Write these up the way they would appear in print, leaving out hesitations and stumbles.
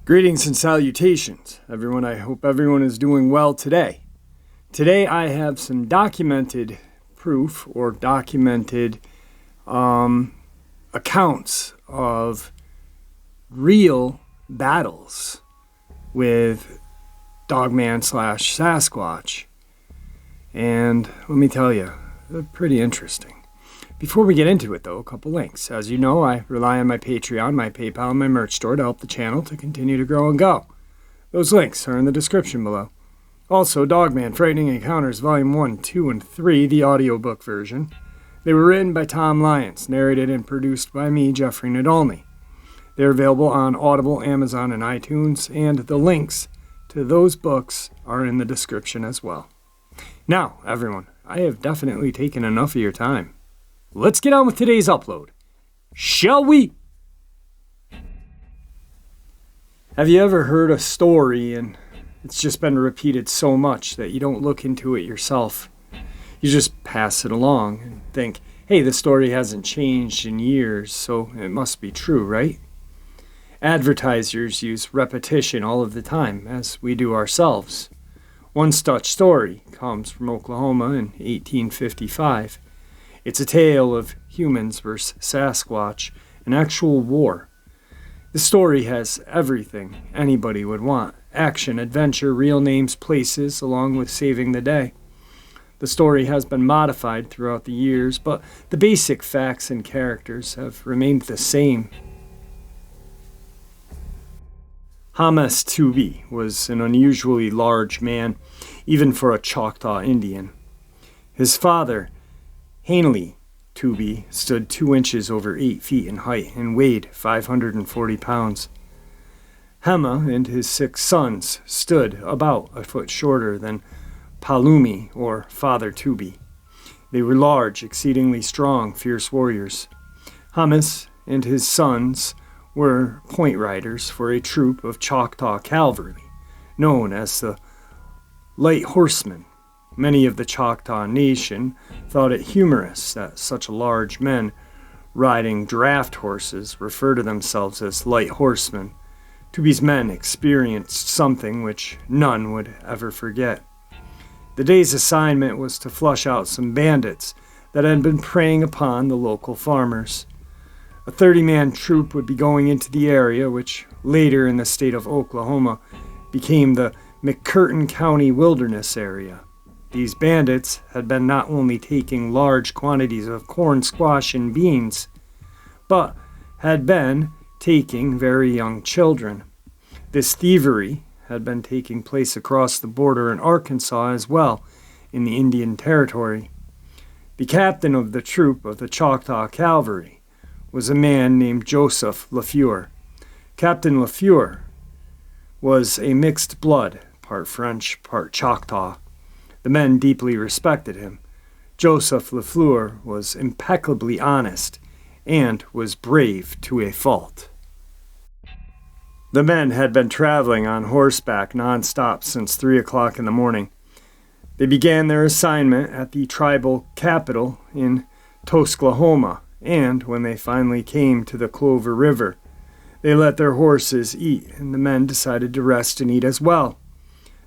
Greetings and salutations, everyone. I hope everyone is doing well today. Today I have some documented proof or documented accounts of real battles with Dogman / Sasquatch. And let me tell you, they're pretty interesting. Before we get into it, though, a couple links. As you know, I rely on my Patreon, my PayPal, and my merch store to help the channel to continue to grow and go. Those links are in the description below. Also, Dogman, Frightening Encounters, Volume 1, 2, and 3, the audiobook version. They were written by Tom Lyons, narrated and produced by me, Jeffrey Nadolny. They're available on Audible, Amazon, and iTunes, and the links to those books are in the description as well. Now, everyone, I have definitely taken enough of your time. Let's get on with today's upload, shall we? Have you ever heard a story and it's just been repeated so much that you don't look into it yourself? You just pass it along and think, hey, the story hasn't changed in years, so it must be true, right? Advertisers use repetition all of the time, as we do ourselves. One such story comes from Oklahoma in 1855. It's a tale of humans versus Sasquatch, an actual war. The story has everything anybody would want: action, adventure, real names, places, along with saving the day. The story has been modified throughout the years, but the basic facts and characters have remained the same. Hamas Tubey was an unusually large man, even for a Choctaw Indian. His father, Hanley Tubey, stood 2 inches over 8 feet in height and weighed 540 pounds. Hema and his 6 sons stood about a foot shorter than Palumi, or Father Tubey. They were large, exceedingly strong, fierce warriors. Hamas and his sons were point riders for a troop of Choctaw cavalry, known as the Light Horsemen. Many of the Choctaw Nation thought it humorous that such large men riding draft horses refer to themselves as light horsemen. Tubey's men experienced something which none would ever forget. The day's assignment was to flush out some bandits that had been preying upon the local farmers. A 30-man troop would be going into the area, which later in the state of Oklahoma became the McCurtain County Wilderness Area. These bandits had been not only taking large quantities of corn, squash, and beans, but had been taking very young children. This thievery had been taking place across the border in Arkansas as well, in the Indian Territory. The captain of the troop of the Choctaw Cavalry was a man named Joseph LaFleur. Captain LaFleur was a mixed blood, part French, part Choctaw. The men deeply respected him. Joseph LaFleur was impeccably honest and was brave to a fault. The men had been traveling on horseback nonstop since 3 o'clock in the morning. They began their assignment at the tribal capital in Tuscaloosa, and when they finally came to the Clover River, they let their horses eat, and the men decided to rest and eat as well.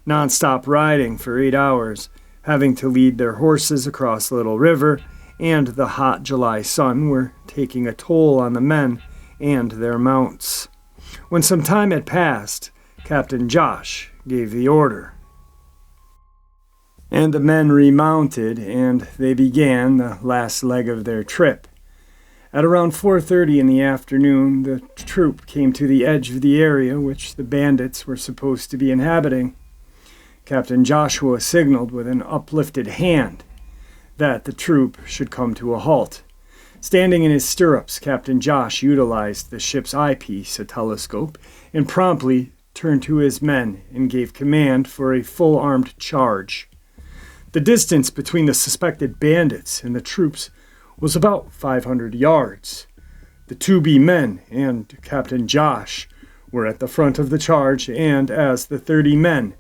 Non-stop riding for 8 hours, having to lead their horses across Little River, and the hot July sun were taking a toll on the men and their mounts. When some time had passed, Captain Josh gave the order, and the men remounted, and they began the last leg of their trip. At around 4:30 in the afternoon, the troop came to the edge of the area which the bandits were supposed to be inhabiting. Captain Joshua signaled with an uplifted hand that the troop should come to a halt. Standing in his stirrups, Captain Josh utilized the ship's eyepiece, a telescope, and promptly turned to his men and gave command for a full-armed charge. The distance between the suspected bandits and the troops was about 500 yards. The Tubey men and Captain Josh were at the front of the charge, and as the 30 men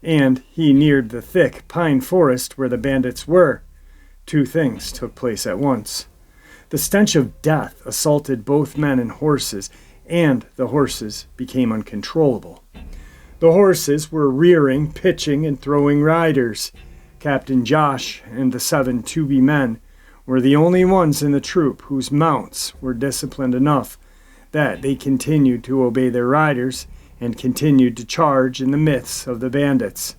and he neared the thick pine forest where the bandits were, Two things took place at once. The stench of death assaulted both men and horses, and the horses became uncontrollable. The horses were rearing, pitching, and throwing riders. Captain Josh and the 7 Toobie men were the only ones in the troop whose mounts were disciplined enough that they continued to obey their riders and continued to charge in the midst of the bandits.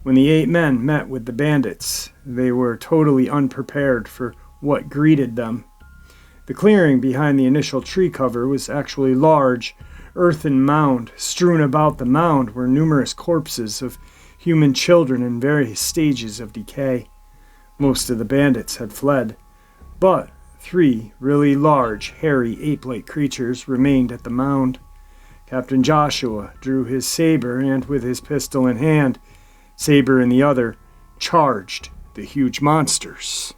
When the 8 men met with the bandits, they were totally unprepared for what greeted them. The clearing behind the initial tree cover was actually large, earthen mound. Strewn about the mound were numerous corpses of human children in various stages of decay. Most of the bandits had fled, but 3 really large, hairy, ape-like creatures remained at the mound. Captain Joshua drew his saber and, with his pistol in hand, saber in the other, charged the huge monsters.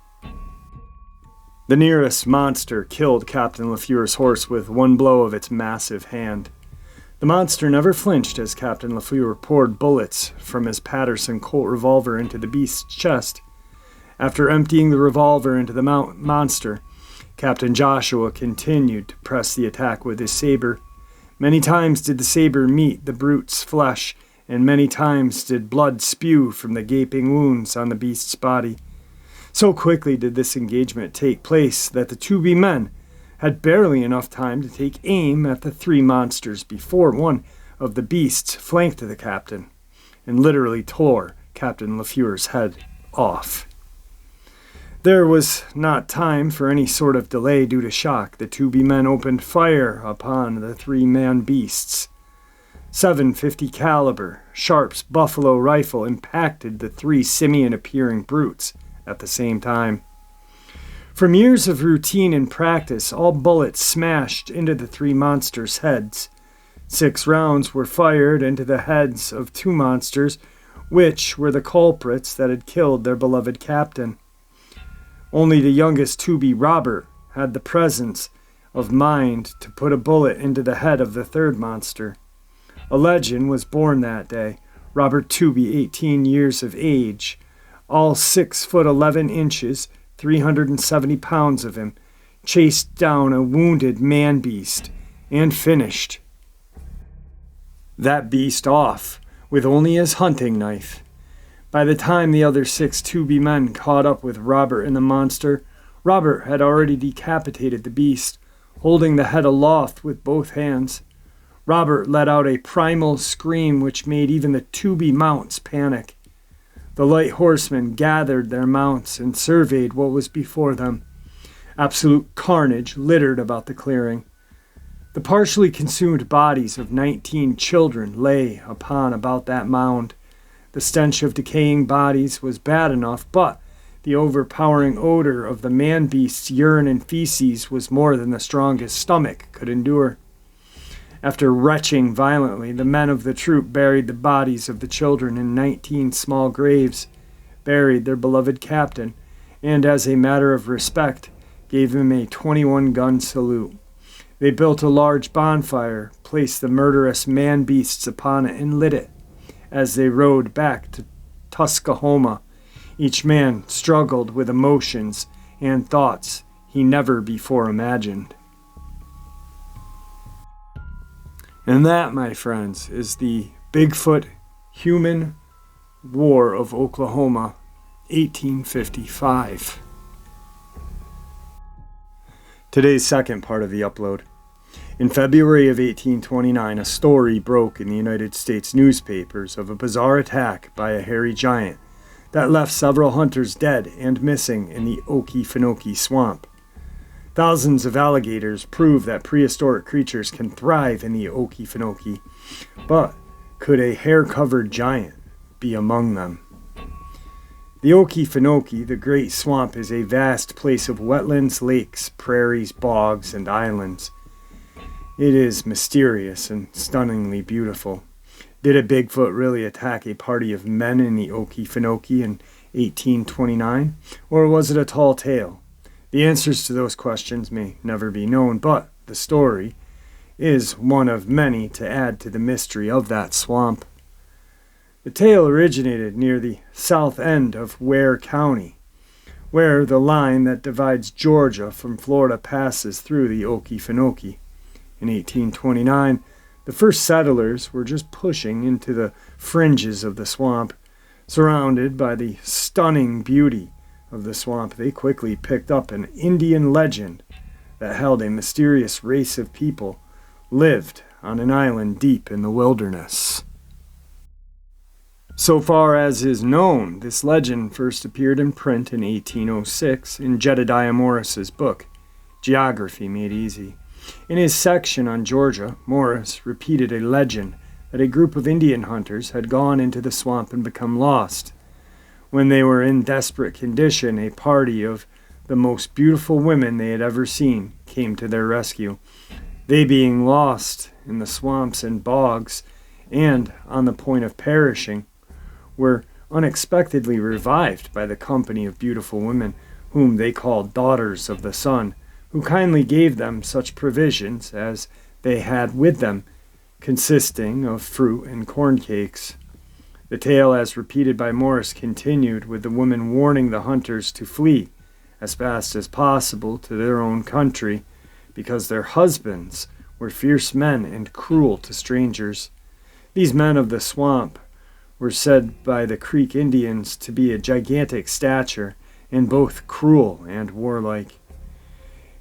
The nearest monster killed Captain LaFleur's horse with one blow of its massive hand. The monster never flinched as Captain LaFleur poured bullets from his Patterson Colt revolver into the beast's chest. After emptying the revolver into the monster, Captain Joshua continued to press the attack with his saber. Many times did the saber meet the brute's flesh, and many times did blood spew from the gaping wounds on the beast's body. So quickly did this engagement take place that the Toobie men had barely enough time to take aim at the 3 monsters before one of the beasts flanked the captain and literally tore Captain LaFleur's head off. There was not time for any sort of delay due to shock. The Toobie men opened fire upon the 3-man beasts. 750 caliber Sharp's buffalo rifle impacted the 3 simian-appearing brutes at the same time. From years of routine and practice, all bullets smashed into the 3 monsters' heads. 6 rounds were fired into the heads of 2 monsters, which were the culprits that had killed their beloved captain. Only the youngest Toobie, Robert, had the presence of mind to put a bullet into the head of the 3rd monster. A legend was born that day. Robert Toobie, 18 years of age, all 6 foot 11 inches, 370 pounds of him, chased down a wounded man-beast and finished that beast off with only his hunting knife. By the time the other 6 Toobie men caught up with Robert and the monster, Robert had already decapitated the beast, holding the head aloft with both hands. Robert let out a primal scream which made even the Toobie mounts panic. The light horsemen gathered their mounts and surveyed what was before them. Absolute carnage littered about the clearing. The partially consumed bodies of 19 children lay upon about that mound. The stench of decaying bodies was bad enough, but the overpowering odor of the man-beast's urine and feces was more than the strongest stomach could endure. After retching violently, the men of the troop buried the bodies of the children in 19 small graves, buried their beloved captain, and as a matter of respect, gave him a 21-gun salute. They built a large bonfire, placed the murderous man-beasts upon it, and lit it. As they rode back to Tuskahoma, each man struggled with emotions and thoughts he never before imagined. And that, my friends, is the Bigfoot Human War of Oklahoma, 1855. Today's second part of the upload. In February of 1829, a story broke in the United States newspapers of a bizarre attack by a hairy giant that left several hunters dead and missing in the Okefenokee Swamp. Thousands of alligators prove that prehistoric creatures can thrive in the Okefenokee, but could a hair-covered giant be among them? The Okefenokee, the Great Swamp, is a vast place of wetlands, lakes, prairies, bogs, and islands. It is mysterious and stunningly beautiful. Did a Bigfoot really attack a party of men in the Okefenokee in 1829, or was it a tall tale? The answers to those questions may never be known, but the story is one of many to add to the mystery of that swamp. The tale originated near the south end of Ware County, where the line that divides Georgia from Florida passes through the Okefenokee. In 1829, the first settlers were just pushing into the fringes of the swamp. Surrounded by the stunning beauty of the swamp, they quickly picked up an Indian legend that held a mysterious race of people lived on an island deep in the wilderness. So far as is known, this legend first appeared in print in 1806 in Jedediah Morris's book, Geography Made Easy. In his section on Georgia, Morris repeated a legend that a group of Indian hunters had gone into the swamp and become lost. When they were in desperate condition, a party of the most beautiful women they had ever seen came to their rescue. They, being lost in the swamps and bogs and on the point of perishing, were unexpectedly revived by the company of beautiful women, whom they called Daughters of the Sun, who kindly gave them such provisions as they had with them, consisting of fruit and corn cakes. The tale, as repeated by Morris, continued with the women warning the hunters to flee as fast as possible to their own country, because their husbands were fierce men and cruel to strangers. These men of the swamp were said by the Creek Indians to be a gigantic stature and both cruel and warlike.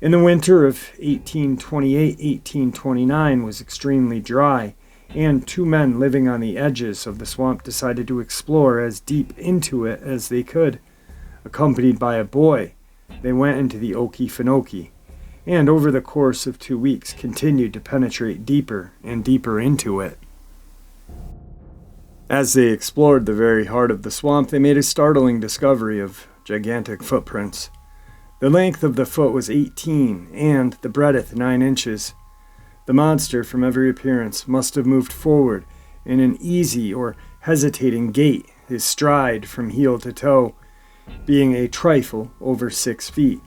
In the winter of 1828-1829 was extremely dry, and two men living on the edges of the swamp decided to explore as deep into it as they could. Accompanied by a boy, they went into the Okefenokee, and over the course of 2 weeks continued to penetrate deeper and deeper into it. As they explored the very heart of the swamp, they made a startling discovery of gigantic footprints. The length of the foot was 18, and the breadth 9 inches. The monster, from every appearance, must have moved forward in an easy or hesitating gait, his stride from heel to toe being a trifle over 6 feet.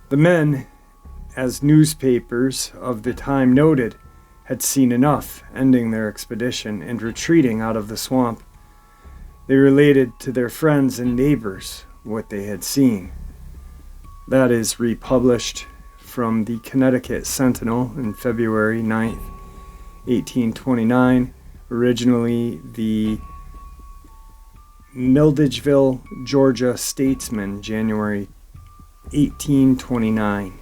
The men, as newspapers of the time noted, had seen enough, ending their expedition and retreating out of the swamp. They related to their friends and neighbors what they had seen. That is republished from the Connecticut Sentinel in February 9th, 1829, originally the Mildageville, Georgia Statesman, January 1829.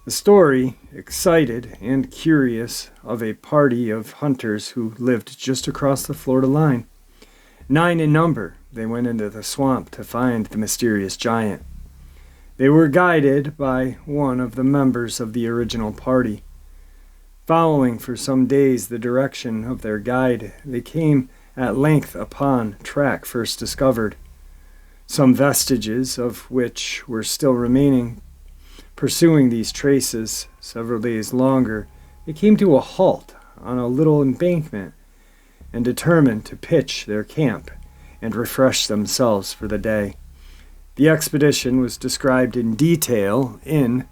The story excited and curious of a party of hunters who lived just across the Florida line. 9 in number, they went into the swamp to find the mysterious giant. They were guided by one of the members of the original party. Following for some days the direction of their guide, they came at length upon track first discovered, some vestiges of which were still remaining. Pursuing these traces several days longer, they came to a halt on a little embankment and determined to pitch their camp and refresh themselves for the day. The expedition was described in detail in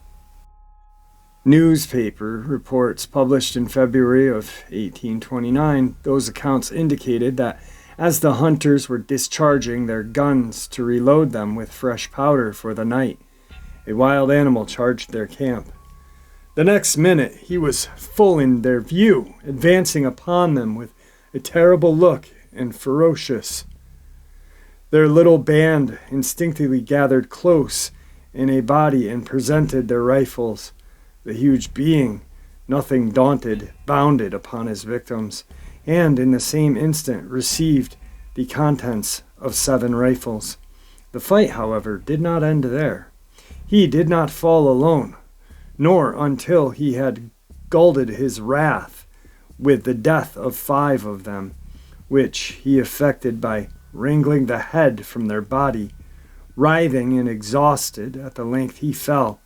newspaper reports published in February of 1829. Those accounts indicated that as the hunters were discharging their guns to reload them with fresh powder for the night, a wild animal charged their camp. The next minute he was full in their view, advancing upon them with a terrible look and ferocious. Their little band instinctively gathered close in a body and presented their rifles. The huge being, nothing daunted, bounded upon his victims, and in the same instant received the contents of 7 rifles. The fight, however, did not end there. He did not fall alone, nor until he had gulled his wrath with the death of 5 of them, which he effected by wrangling the head from their body, writhing and exhausted at the length he fell,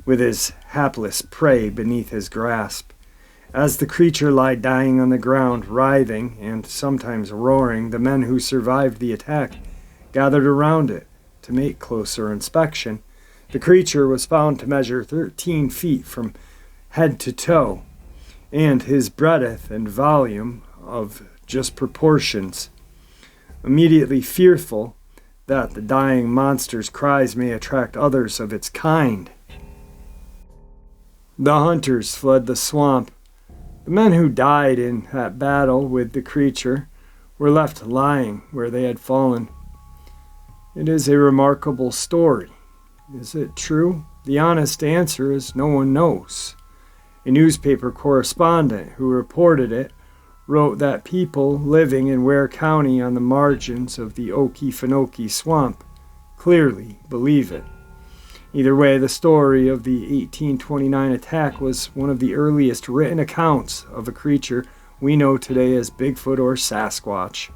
with his hapless prey beneath his grasp. As the creature lay dying on the ground, writhing and sometimes roaring, the men who survived the attack gathered around it to make closer inspection. The creature was found to measure 13 feet from head to toe, and his breadth and volume of just proportions. Immediately fearful, that the dying monster's cries may attract others of its kind. The hunters fled the swamp. The men who died in that battle with the creature were left lying where they had fallen. It is a remarkable story. Is it true? The honest answer is no one knows. A newspaper correspondent who reported it wrote that people living in Ware County on the margins of the Okefenokee Swamp clearly believe it. Either way, the story of the 1829 attack was one of the earliest written accounts of a creature we know today as Bigfoot or Sasquatch.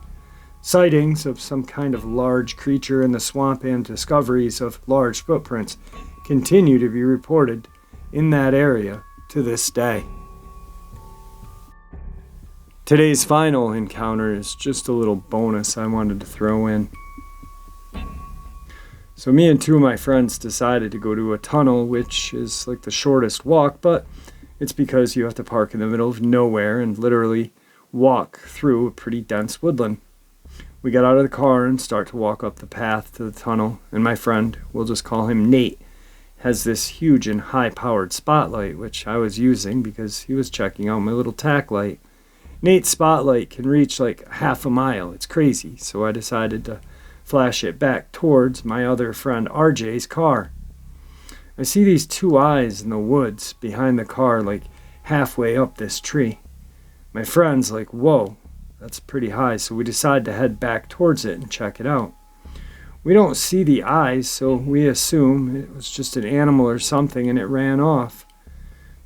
Sightings of some kind of large creature in the swamp and discoveries of large footprints continue to be reported in that area to this day. Today's final encounter is just a little bonus I wanted to throw in. So me and two of my friends decided to go to a tunnel, which is like the shortest walk, but it's because you have to park in the middle of nowhere and literally walk through a pretty dense woodland. We got out of the car and start to walk up the path to the tunnel, and my friend, we'll just call him Nate, has this huge and high-powered spotlight, which I was using because he was checking out my little tack light. Nate's spotlight can reach like half a mile. It's crazy, so I decided to flash it back towards my other friend RJ's car. I see these two eyes in the woods behind the car, like halfway up this tree. My friend's like, whoa, that's pretty high, so we decide to head back towards it and check it out. We don't see the eyes, so we assume it was just an animal or something and it ran off.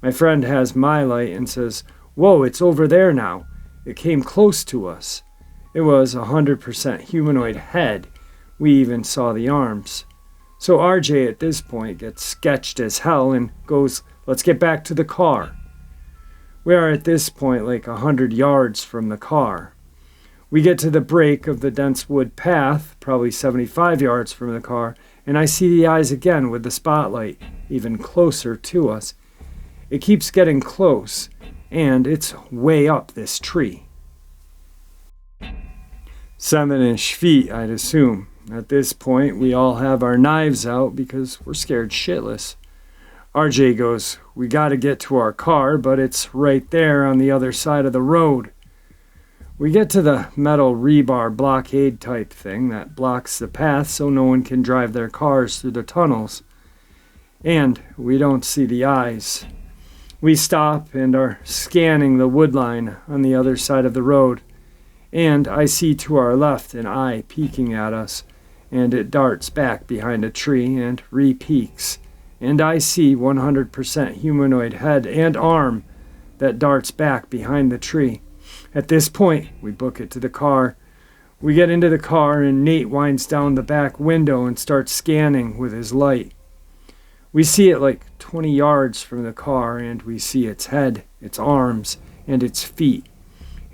My friend has my light and says, whoa, it's over there now. It came close to us. It was 100% humanoid head. We even saw the arms. So RJ at this point gets sketched as hell and goes, let's get back to the car. We are at this point like 100 yards from the car. We get to the break of the dense wood path, probably 75 yards from the car, and I see the eyes again with the spotlight, even closer to us. It keeps getting close, and it's way up this tree. 7-ish feet, I'd assume. At this point, we all have our knives out because we're scared shitless. RJ goes, we gotta get to our car, but it's right there on the other side of the road. We get to the metal rebar blockade type thing that blocks the path so no one can drive their cars through the tunnels. And we don't see the eyes. We stop and are scanning the woodline on the other side of the road. And I see to our left an eye peeking at us, and it darts back behind a tree and re-peeks. And I see 100% humanoid head and arm that darts back behind the tree. At this point, we book it to the car. We get into the car and Nate winds down the back window and starts scanning with his light. We see it like 20 yards from the car and we see its head, its arms, and its feet.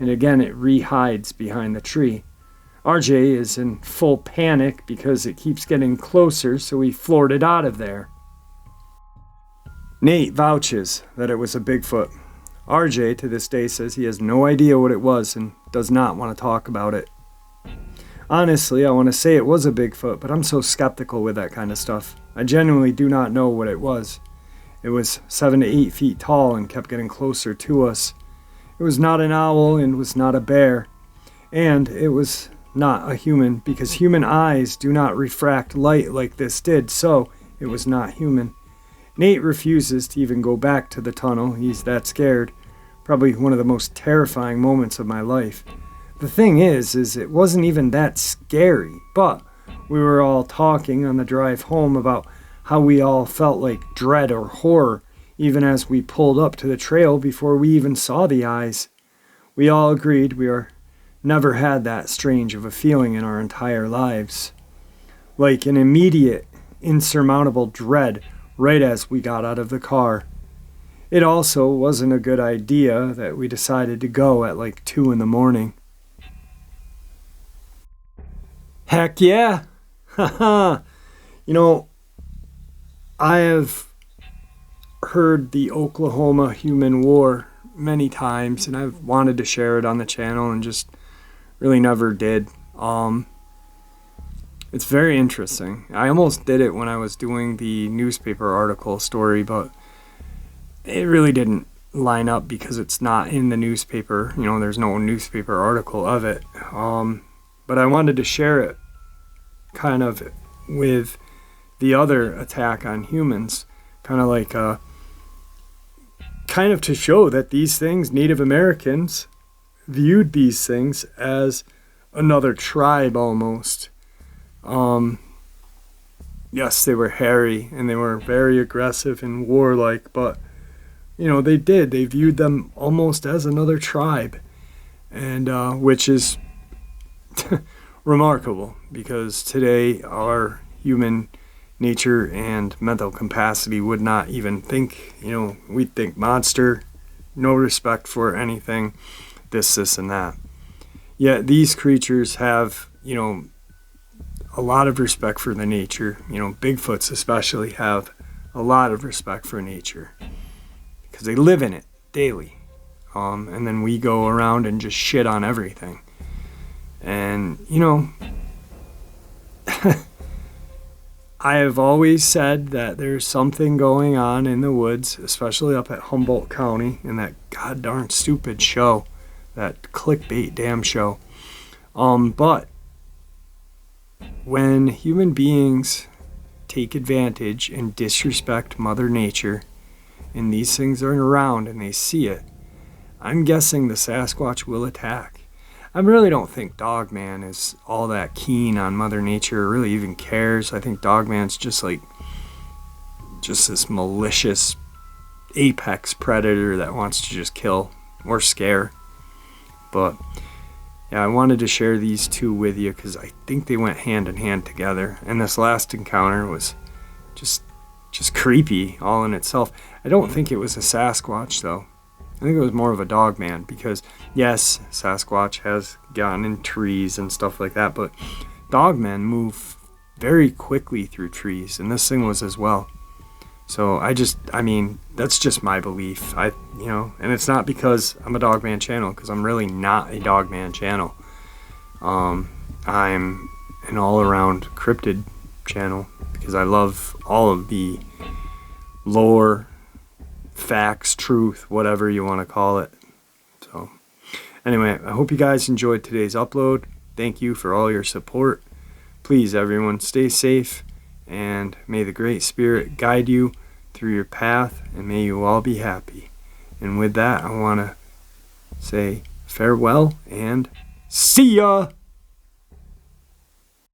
And again it re-hides behind the tree. RJ is in full panic because it keeps getting closer, so he floored it out of there. Nate vouches that it was a Bigfoot. RJ to this day says he has no idea what it was and does not want to talk about it. Honestly, I want to say it was a Bigfoot, but I'm so skeptical with that kind of stuff. I genuinely do not know what it was. It was 7 to 8 feet tall and kept getting closer to us. It was not an owl and was not a bear. And it was not a human because human eyes do not refract light like this did, so it was not human. Nate refuses to even go back to the tunnel. He's that scared. Probably one of the most terrifying moments of my life. The thing is it wasn't even that scary, but we were all talking on the drive home about how we all felt like dread or horror even as we pulled up to the trail before we even saw the eyes. We all agreed we never had that strange of a feeling in our entire lives. Like an immediate, insurmountable dread right as we got out of the car. It also wasn't a good idea that we decided to go at like 2 in the morning. Heck yeah! Haha! I have heard the Oklahoma Human War many times, and I've wanted to share it on the channel and just really never did. It's very interesting. I almost did it when I was doing the newspaper article story, but it really didn't line up because it's not in the newspaper. You know, there's no newspaper article of it. But I wanted to share it kind of with the other attack on humans, kind of like kind of to show that these things, Native Americans viewed these things as another tribe almost. Yes, they were hairy and they were very aggressive and warlike, but you know, they viewed them almost as another tribe, and which is remarkable because today our human nature and mental capacity would not even think, you know, we'd think monster, no respect for anything, this and that. Yet these creatures have, you know, a lot of respect for the nature. You know, Bigfoots especially have a lot of respect for nature because they live in it daily. And then we go around and just shit on everything. And, you know, I have always said that there's something going on in the woods, especially up at Humboldt County in that goddarn stupid show, that clickbait damn show. But when human beings take advantage and disrespect Mother Nature, and these things are around and they see it, I'm guessing the Sasquatch will attack. I really don't think Dogman is all that keen on Mother Nature or really even cares. I think Dogman's just this malicious apex predator that wants to just kill or scare. But yeah, I wanted to share these two with you because I think they went hand in hand together. And this last encounter was just creepy all in itself. I don't think it was a Sasquatch though. I think it was more of a Dogman because, yes, Sasquatch has gotten in trees and stuff like that, but Dogmen move very quickly through trees, and this thing was as well. So I mean, that's just my belief. And it's not because I'm a Dogman channel, because I'm really not a Dogman channel. I'm an all-around cryptid channel because I love all of the lore, facts, truth, whatever you want to call it. So anyway, I hope you guys enjoyed today's upload. Thank you for all your support. Please, everyone, stay safe, and may the Great Spirit guide you through your path, and may you all be happy. And with that, I want to say farewell and see ya!